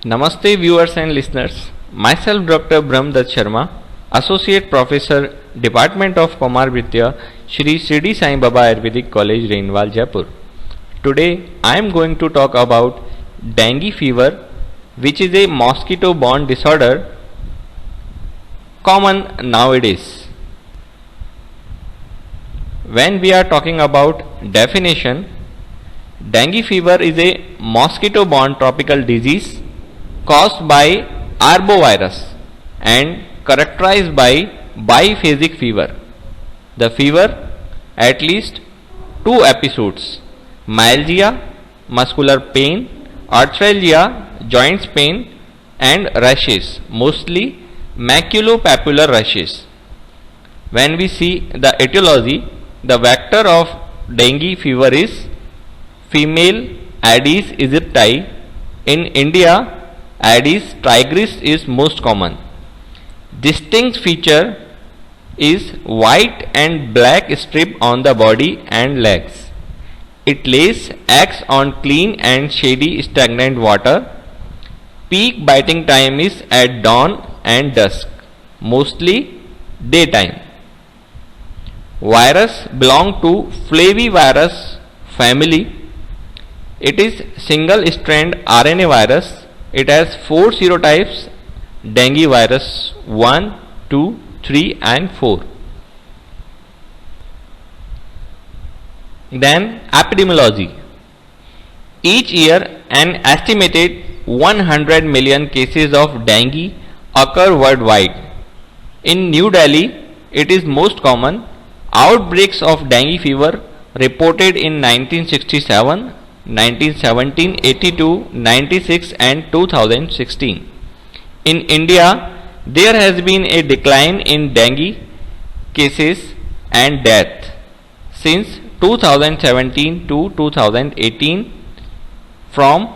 Namaste viewers and listeners. Myself Dr. Brahmdatt Sharma, Associate Professor, Department of Komarbritya, Shri Shirdi Sai Baba Ayurvedic College, Rainwal, Jaipur. Today I am going to talk about dengue fever, which is a mosquito-borne disorder common nowadays. When we are talking about definition, dengue fever is a mosquito-borne tropical disease caused by arbovirus and characterized by biphasic fever. The fever at least two episodes: myalgia, muscular pain; arthralgia, joints pain; and rashes, mostly maculopapular rashes. When we see the etiology, the vector of dengue fever is female Aedes aegypti. In India, Aedes tigris is most common. Distinct feature is white and black strip on the body and legs. It lays eggs on clean and shady stagnant water. Peak biting time is at dawn and dusk, mostly daytime. Virus belong to Flavivirus family. It is single strand RNA virus. It has 4 serotypes: dengue virus 1, 2, 3 and 4. Then epidemiology. Each year an estimated 100 million cases of dengue occur worldwide. In New Delhi, it is most common. Outbreaks of dengue fever reported in 1967, 1917, 82, 96 and 2016. In India, there has been a decline in dengue cases and death since 2017 to 2018, from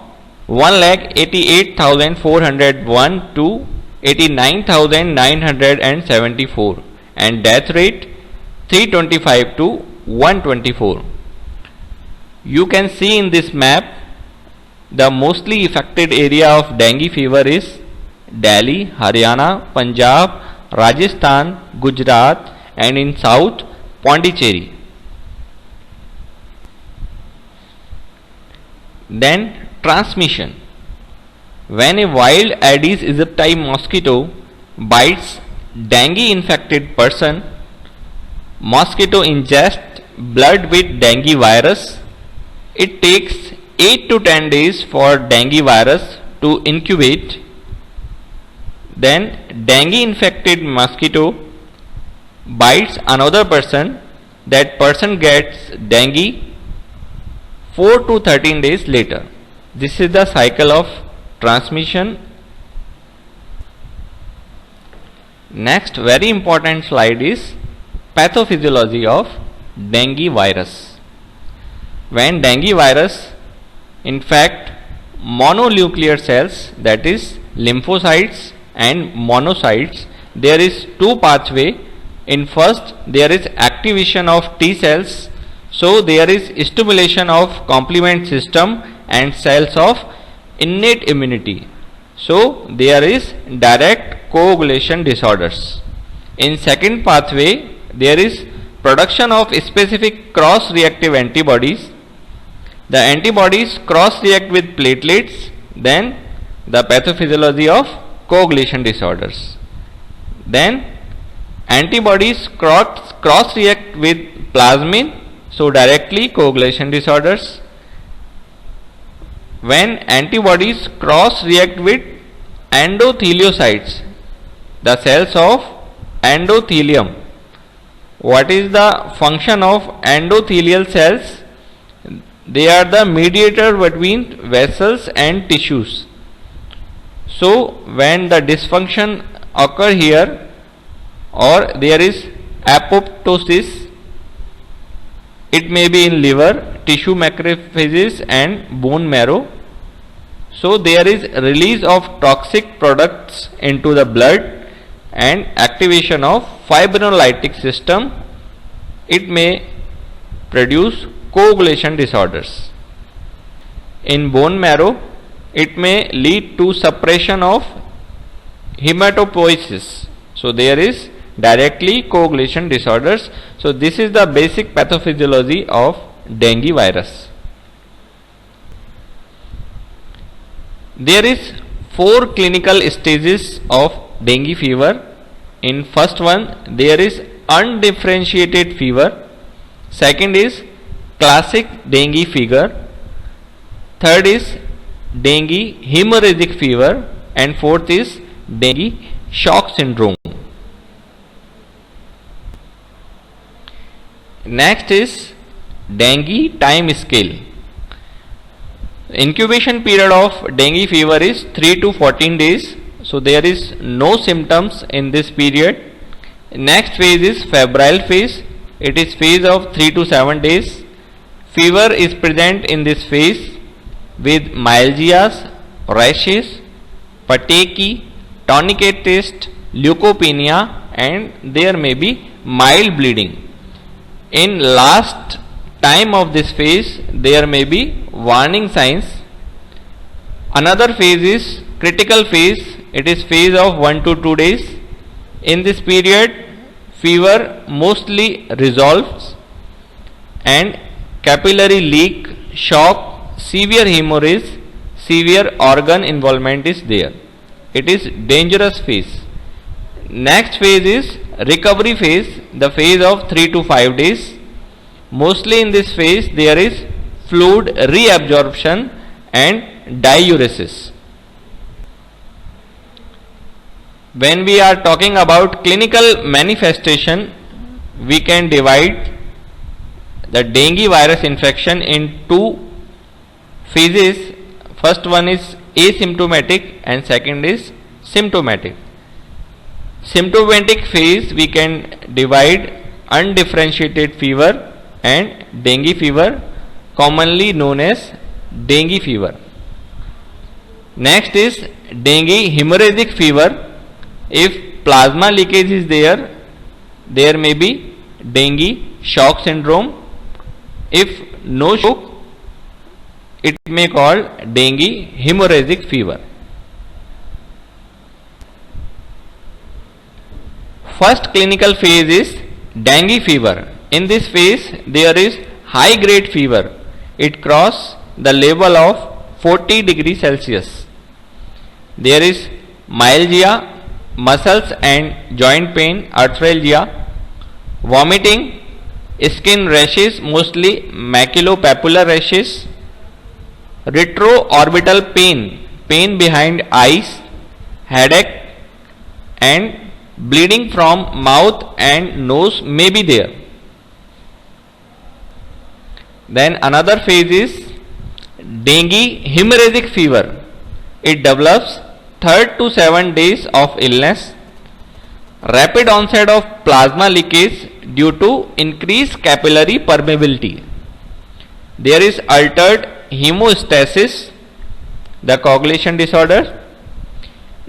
1,88,401 to 89,974, and death rate 325 to 124. You can see in this map the mostly affected area of dengue fever is Delhi, Haryana, Punjab, Rajasthan, Gujarat, and in south Pondicherry. Then transmission. When a wild Aedes aegypti mosquito bites dengue infected person, mosquito ingests blood with dengue virus. It takes 8 to 10 days for dengue virus to incubate. Then dengue infected mosquito bites another person. That person gets dengue 4 to 13 days later. This is the cycle of transmission. Next very important slide is pathophysiology of dengue virus. When dengue virus infect mononuclear cells, that is lymphocytes and monocytes, there is two pathway. In first, there is activation of T cells, so there is stimulation of complement system and cells of innate immunity, so there is direct coagulation disorders. In second pathway, there is production of specific cross-reactive antibodies. The antibodies cross-react with platelets. Then the pathophysiology of coagulation disorders. Then antibodies cross-react with plasmin, so directly coagulation disorders. When antibodies cross-react with endotheliocytes, the cells of endothelium. What is the function of endothelial cells? They are the mediator between vessels and tissues. So when the dysfunction occur here, or there is apoptosis, it may be in liver, tissue macrophages and bone marrow. So there is release of toxic products into the blood and activation of fibrinolytic system. It may produce coagulation disorders. In bone marrow, it may lead to suppression of hematopoiesis. So there is directly coagulation disorders. So this is the basic pathophysiology of dengue virus. There is 4 clinical stages of dengue fever. In first one there is undifferentiated fever, second is classic dengue fever, third is dengue hemorrhagic fever, and fourth is dengue shock syndrome. Next is dengue time scale. Incubation period of dengue fever is 3 to 14 days. So there is no symptoms in this period. Next phase is febrile phase. It is phase of 3 to 7 days. Fever is present in this phase with myalgias, rashes, petechiae, tourniquet test, leukopenia, and there may be mild bleeding. In last time of this phase there may be warning signs. Another phase is critical phase. It is phase of 1 to 2 days. In this period fever mostly resolves and capillary leak, shock, severe hemorrhage, severe organ involvement is there. It is dangerous phase. Next phase is recovery phase, the phase of 3 to 5 days. Mostly in this phase there is fluid reabsorption and diuresis. When we are talking about clinical manifestation, we can divide the dengue virus infection in 2 phases. First one is asymptomatic and second is symptomatic. Symptomatic phase we can divide undifferentiated fever and dengue fever, commonly known as dengue fever. Next is dengue hemorrhagic fever. If plasma leakage is there, there may be dengue shock syndrome. If no shock, it may called dengue hemorrhagic fever. First clinical phase is dengue fever. In this phase there is high grade fever. It crosses the level of 40 degrees Celsius. There is myalgia, muscles and joint pain, arthralgia, vomiting, skin rashes, mostly maculopapular rashes, retroorbital pain, pain behind eyes, headache, and bleeding from mouth and nose may be there. Then another phase is dengue hemorrhagic fever. It develops 3rd to 7 days of illness, rapid onset of plasma leakage due to increased capillary permeability. There is altered hemostasis, the coagulation disorder,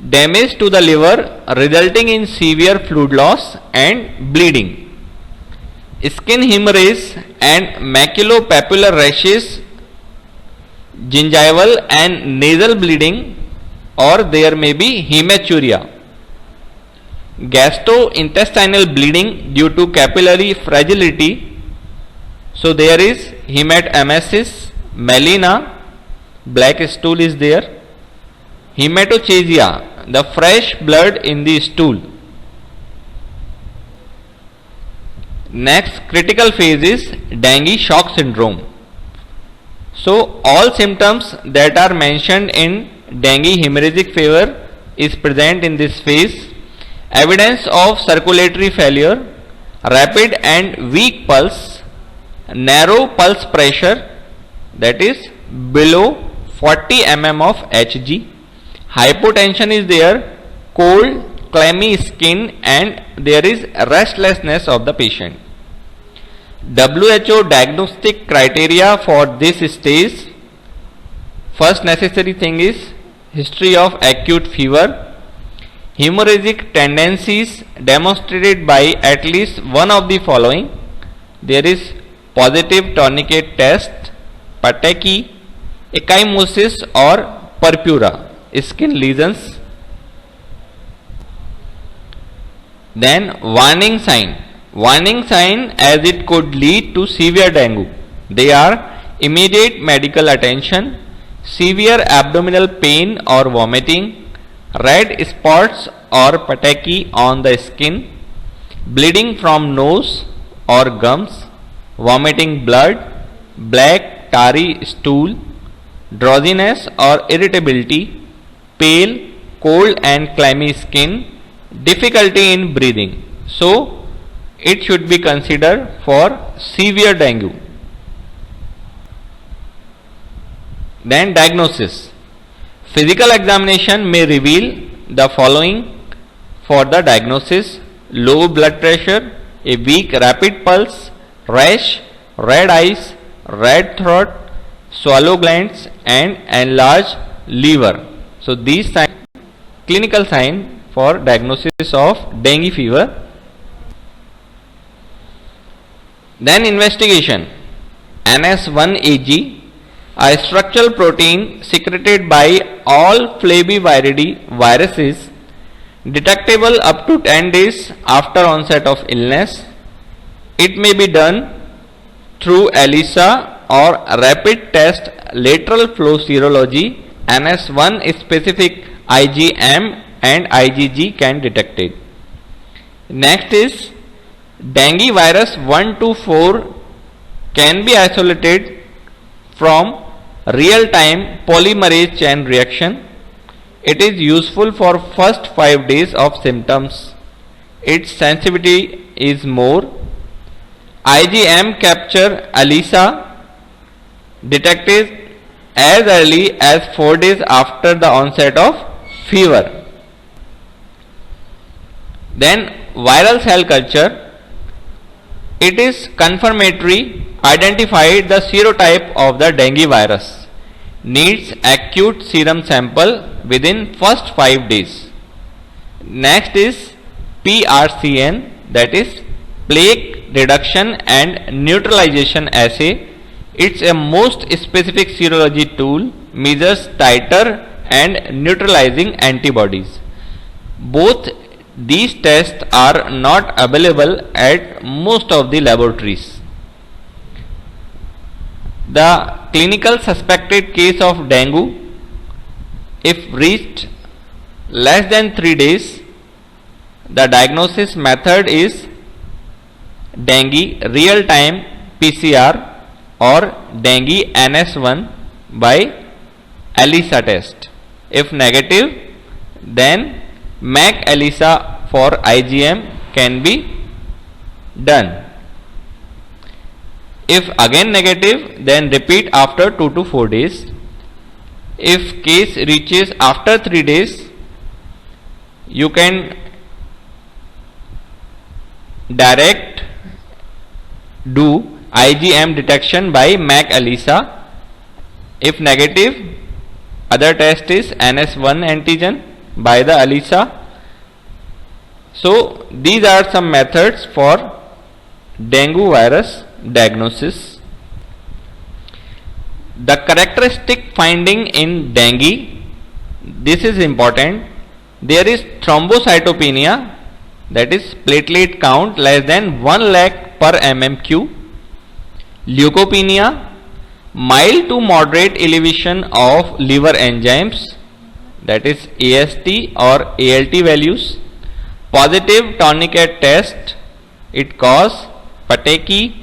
damage to the liver resulting in severe fluid loss and bleeding, skin hemorrhage and maculopapular rashes, gingival and nasal bleeding, or there may be hematuria, gastrointestinal bleeding due to capillary fragility. So there is hematemesis, melena, black stool is there, hematochezia, the fresh blood in the stool. Next critical phase is dengue shock syndrome. So all symptoms that are mentioned in dengue hemorrhagic fever is present in this phase. Evidence of circulatory failure, rapid and weak pulse, narrow pulse pressure, that is below 40 mm of Hg, hypotension is there, cold, clammy skin, and there is restlessness of the patient. WHO diagnostic criteria for this stage: first necessary thing is history of acute fever, hemorrhagic tendencies demonstrated by at least one of the following. There is positive tourniquet test, petechiae, ecchymosis or purpura, skin lesions. Then warning sign as it could lead to severe dengue. They are immediate medical attention, severe abdominal pain or vomiting, red spots or pataki on the skin, bleeding from nose or gums, vomiting blood, black tarry stool, drowsiness or irritability, pale, cold and clammy skin, difficulty in breathing. So it should be considered for severe dengue. Then diagnosis. Physical examination may reveal the following for the diagnosis: low blood pressure, a weak rapid pulse, rash, red eyes, red throat, swallow glands and enlarged liver. So these clinical signs for diagnosis of dengue fever. Then investigation. NS1-AG, a structural protein secreted by all flaviviridae viruses, detectable up to 10 days after onset of illness. It may be done through ELISA or rapid test lateral flow serology. NS1 specific IgM and IgG can detect it. Next is dengue virus 1 to 4 can be isolated from real-time polymerase chain reaction. It is useful for first 5 days of symptoms. Its sensitivity is more. IgM capture ELISA detected as early as 4 days after the onset of fever. Then viral cell culture. It is confirmatory. Identify the serotype of the dengue virus. Needs acute serum sample within first 5 days. Next is PRCN, that is plaque reduction and neutralization assay. It's a most specific serology tool, measures titer and neutralizing antibodies. Both these tests are not available at most of the laboratories. The clinical suspected case of dengue, if reached less than 3 days, the diagnosis method is dengue real time PCR or dengue NS1 by ELISA test. If negative, then MAC ELISA for IgM can be done. If again negative, then repeat after 2 to 4 days. If case reaches after 3 days, you can direct do IgM detection by MAC ELISA. If negative, other test is NS1 antigen by the ELISA. So these are some methods for dengue virus diagnosis. The characteristic finding in dengue, this is important. There is thrombocytopenia, that is platelet count less than 1 lakh per mmq, leukopenia, mild to moderate elevation of liver enzymes, that is AST or ALT values, positive tourniquet test, it cause pataki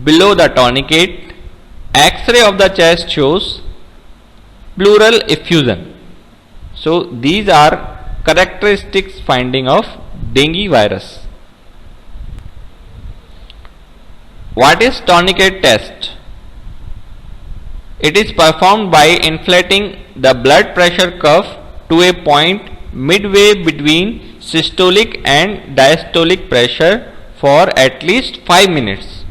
below the tourniquet, X-ray of the chest shows pleural effusion. So these are characteristics finding of dengue virus. What is tourniquet test? It is performed by inflating the blood pressure curve to a point midway between systolic and diastolic pressure for at least 5 minutes.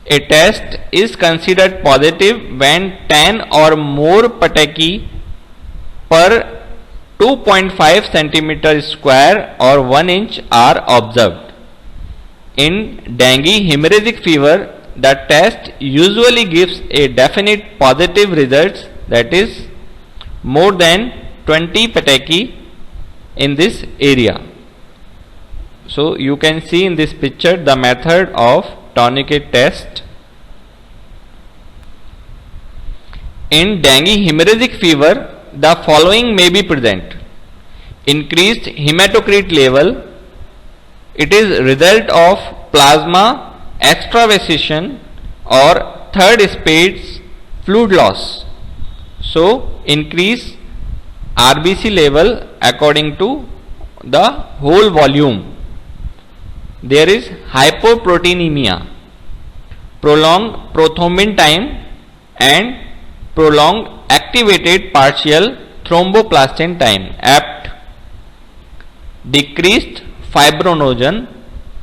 A test is considered positive when 10 or more pataki per 2.5 cm square or 1 inch are observed. In dengue hemorrhagic fever, the test usually gives a definite positive results that is more than 20 pateki in this area. So you can see in this picture the method of tourniquet test. In dengue hemorrhagic fever, the following may be present: increased hematocrit level. It is result of plasma extravasation or third stage fluid loss. So increase RBC level according to the whole volume. There is hypoproteinemia, prolonged prothrombin time and prolonged activated partial thromboplastin time (APT), decreased fibrinogen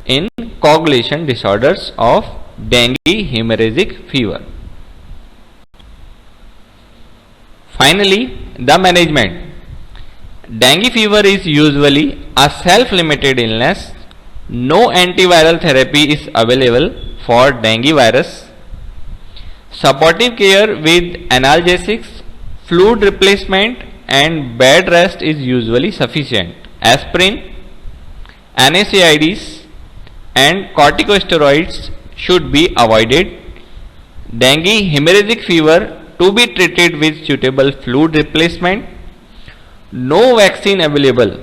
in coagulation disorders of dengue hemorrhagic fever. Finally, the management. Dengue fever is usually a self-limited illness. No antiviral therapy is available for dengue virus. Supportive care with analgesics, fluid replacement and bed rest is usually sufficient. Aspirin, NSAIDs and corticosteroids should be avoided. Dengue hemorrhagic fever to be treated with suitable fluid replacement. No vaccine available.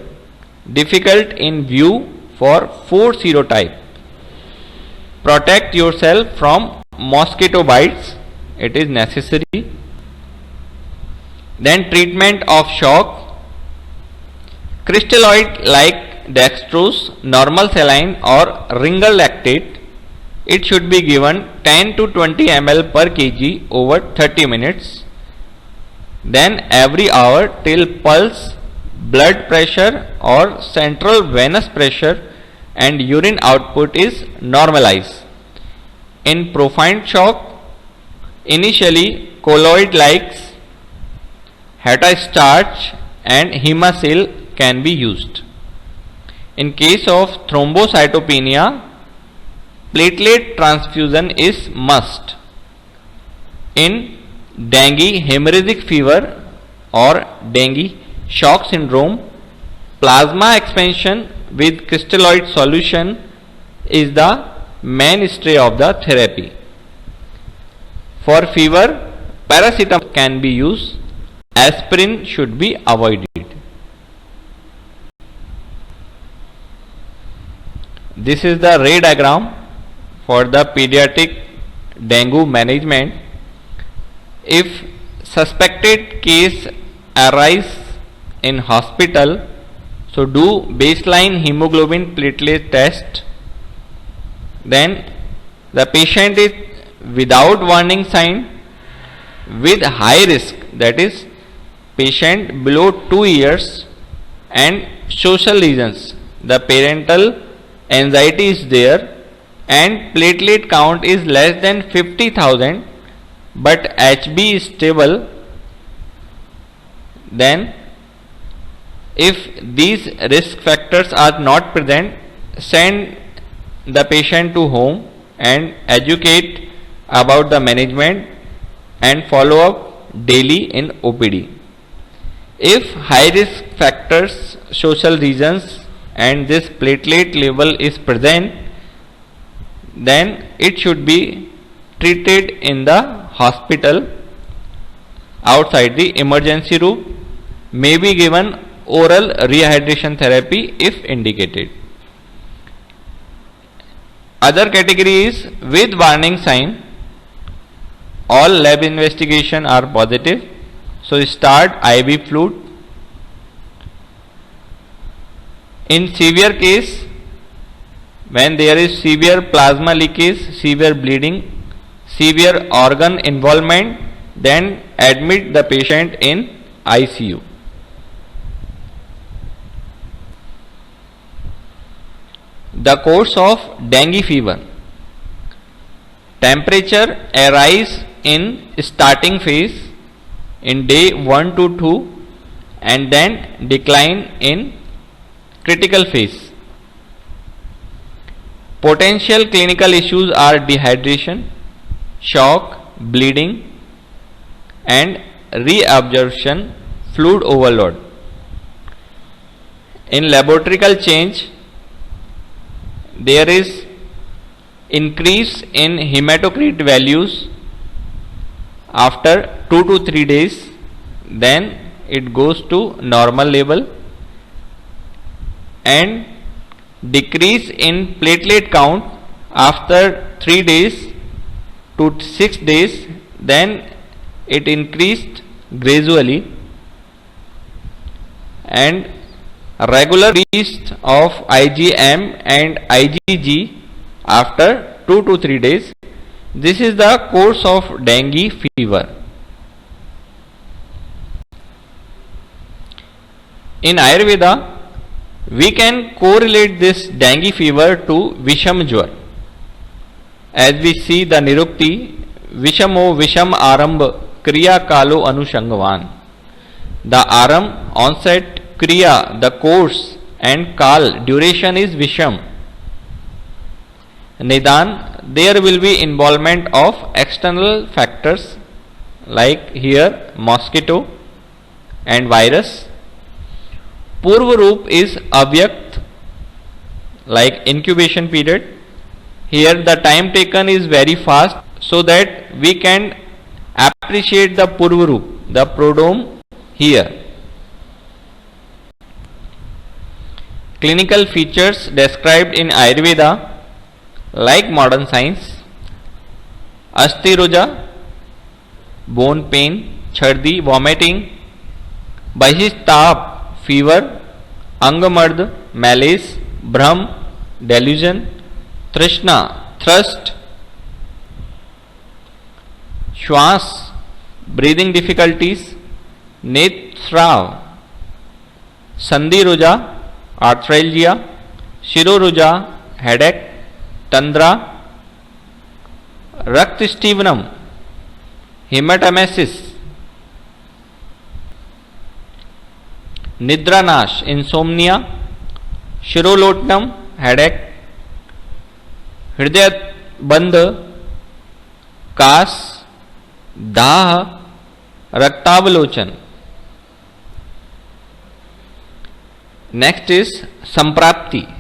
Difficult in view for 4 serotype. Protect yourself from mosquito bites. It is necessary. Then treatment of shock. Crystalloid like dextrose, normal saline or ringal lactate. It should be given 10 to 20 ml per kg over 30 minutes. Then every hour till pulse, blood pressure or central venous pressure and urine output is normalized. In profound shock, initially colloid like hetastarch and Hemasil can be used. In case of thrombocytopenia, platelet transfusion is must. In dengue hemorrhagic fever or dengue shock syndrome, plasma expansion with crystalloid solution is the mainstay of the therapy. For fever, paracetamol can be used. Aspirin should be avoided. This is the ray diagram for the pediatric dengue management. If suspected case arise in hospital, so do baseline hemoglobin platelet test. Then the patient is without warning sign with high risk, that is patient below 2 years and social reasons, the parental anxiety is there and platelet count is less than 50,000 but HB is stable, then if these risk factors are not present, send the patient to home and educate about the management and follow up daily in OPD. If high risk factors, social reasons and this platelet level is present, then it should be treated in the hospital outside the emergency room, may be given oral rehydration therapy if indicated. Other category is with warning sign. All lab investigation are positive, so start IV fluid. In severe case, when there is severe plasma leakage, severe bleeding, severe organ involvement, then admit the patient in ICU. The course of dengue fever. Temperature arise in starting phase in day 1 to 2 and then decline in critical phase. Potential clinical issues are dehydration, shock, bleeding and reabsorption, fluid overload. In laboratory change, there is increase in hematocrit values after 2 to 3 days, then it goes to normal level, and decrease in platelet count after 3 days to 6 days, then it increased gradually, and regular increase of IgM and IgG after 2 to 3 days. This is the course of dengue fever. In Ayurveda, we can correlate this dengue fever to Visham Jwar. As we see the Nirukti, Vishamo Visham Arambh Kriya Kalo Anushangvan. The Aram, onset, Kriya, the course, and Kal, duration is Visham. Nidan, there will be involvement of external factors like here mosquito and virus. Purva Roop is Avyakt, like incubation period. Here the time taken is very fast, so that we can appreciate the Purva Roop, the prodrome here. Clinical features described in Ayurveda like modern science: Astiroja, bone pain, chhardi, vomiting; Bahistap, fever; Angamard, malaise; Brahm, delusion; Trishna, thirst; Shwas, breathing difficulties; Netrav, Sandhiroja, arthralgia; Shiroruja, headache; Tandra, Raktastivnam, hematemesis; Nidranash, insomnia; Shirolotnam, headache; Hridaya Bandh, Kas; Dah, Raktavalochan. Next is Samprapti.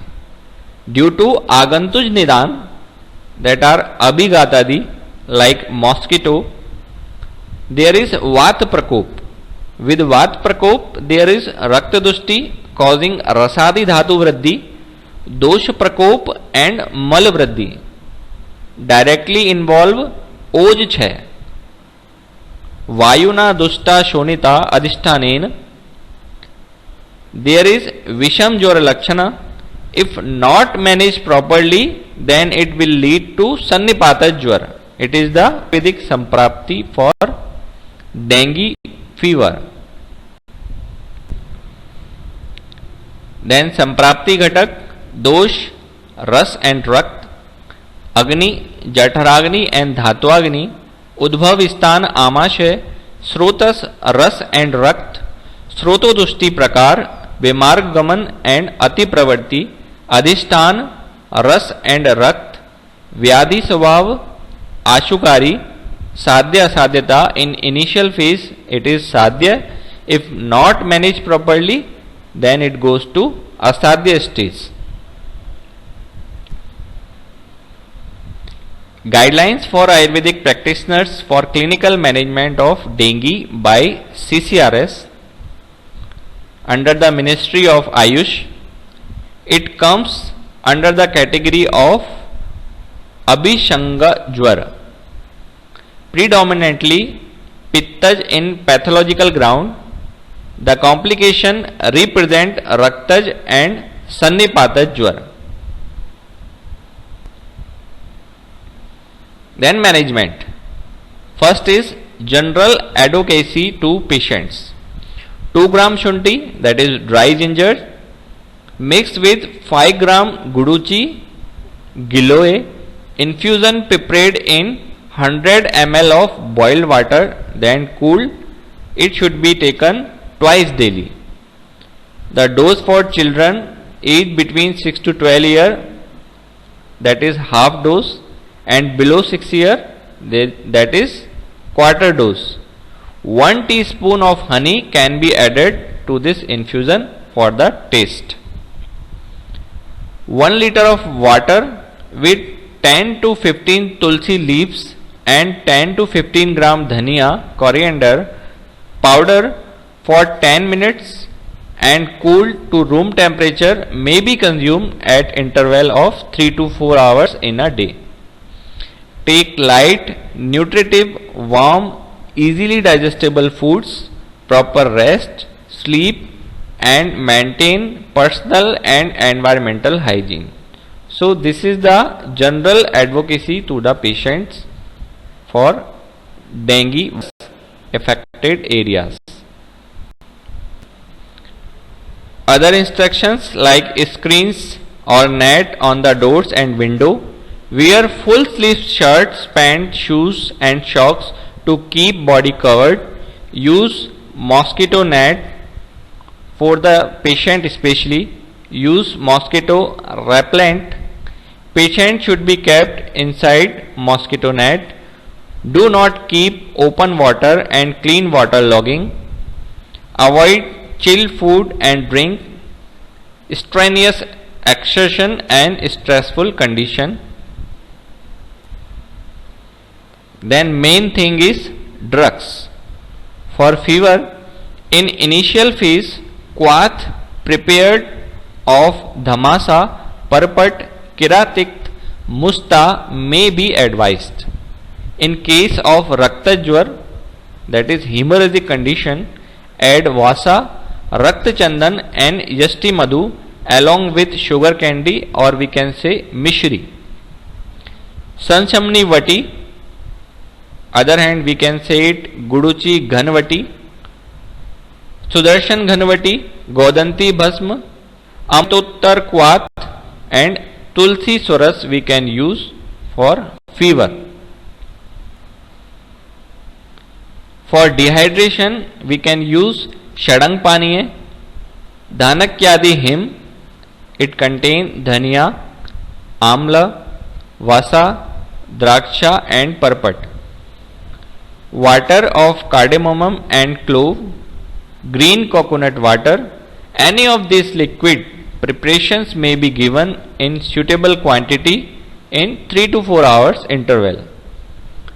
Due to Agantuj Nidan, that are Abhigatadi, like mosquito, there is Vat Prakop. With Vat Prakop, there is Raktadushti causing Rasadi Dhatu Vriddhi, Dosh Prakop and Mal Vriddhi. Directly involve Oj 6. Vayuna Dushta Shonita Adhishtanen. There is Visham Jwara Lakshana. If not managed properly, then it will lead to Sannipata Jwara. It is the Vedic Samprapti for dengue fever. Then Samprapti Ghatak, Dosh, Ras and Rakt; Agni, Jaఠaragni and Dhatwagni; Udbhav Sthan Amashay; Srotas, Ras and Rakt; Srotodushti Prakar, Vimarg Gaman and Ati Pravarti; Adhishtan, Ras and Rakt; Vyadhi Swabhav, Ashukari; Sadhya Sadhyata. In initial phase it is Sadhya. If not managed properly, then it goes to Asadhya stage. Guidelines for Ayurvedic practitioners for clinical management of dengue by CCRS under the Ministry of Ayush. It comes under the category of Abhishanga Jwara. Predominantly Pittaj in pathological ground. The complication represent Raktaj and Sannipata Jwara. Then management. First is general advocacy to patients. 2 gram shunti, that is dry ginger, mixed with 5 gram guduchi, giloe, infusion prepared in 100 ml of boiled water, then cooled. It should be taken twice daily. The dose for children aged between 6 to 12 years, that is half dose, and below 6 years, that is quarter dose. 1 teaspoon of honey can be added to this infusion for the taste. 1 liter of water with 10 to 15 tulsi leaves and 10 to 15 gram dhania coriander powder for 10 minutes and cooled to room temperature may be consumed at interval of 3 to 4 hours in a day. Take light, nutritive, warm, easily digestible foods, proper rest, sleep and maintain personal and environmental hygiene. So this is the general advocacy to the patients for dengue affected areas. Other instructions like screens or net on the doors and window. Wear full sleeve shirts, pants, shoes and socks to keep body covered. Use mosquito net for the patient especially. Use mosquito repellent. Patient should be kept inside mosquito net. Do not keep open water and clean water logging. Avoid chilled food and drink, strenuous exertion and stressful condition. Then main thing is drugs. For fever, in initial phase, quath prepared of dhamasa, parpat, kiratikt, musta may be advised. In case of raktajwar, that is hemorrhagic condition, add vasa, Rakta Chandan and Yasti Madhu along with sugar candy, or we can say mishri. Sanshamni Vati, other hand we can say it Guduchi Ghanvati, Sudarshan Ghanvati, Godanti Bhasma, Amtottar Quath and Tulsi Suras we can use for fever. For dehydration we can use Shadang Paniye, Dhanakyadi Him. It contains dhania, amla, vasa, draksha and parpat. Water of cardamom and clove, green coconut water. Any of these liquid preparations may be given in suitable quantity in 3 to 4 hours interval.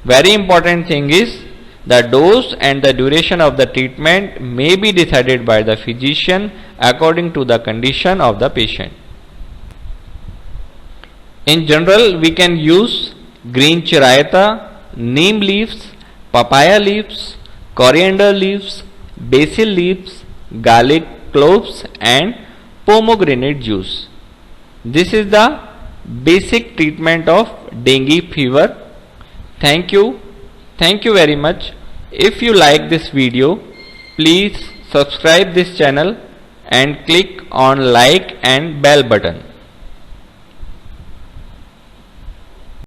Very important thing is the dose and the duration of the treatment may be decided by the physician according to the condition of the patient. In general, we can use green chirayata, neem leaves, papaya leaves, coriander leaves, basil leaves, garlic cloves and pomegranate juice. This is the basic treatment of dengue fever. Thank you. Thank you very much. If you like this video, please subscribe this channel and click on like and bell button.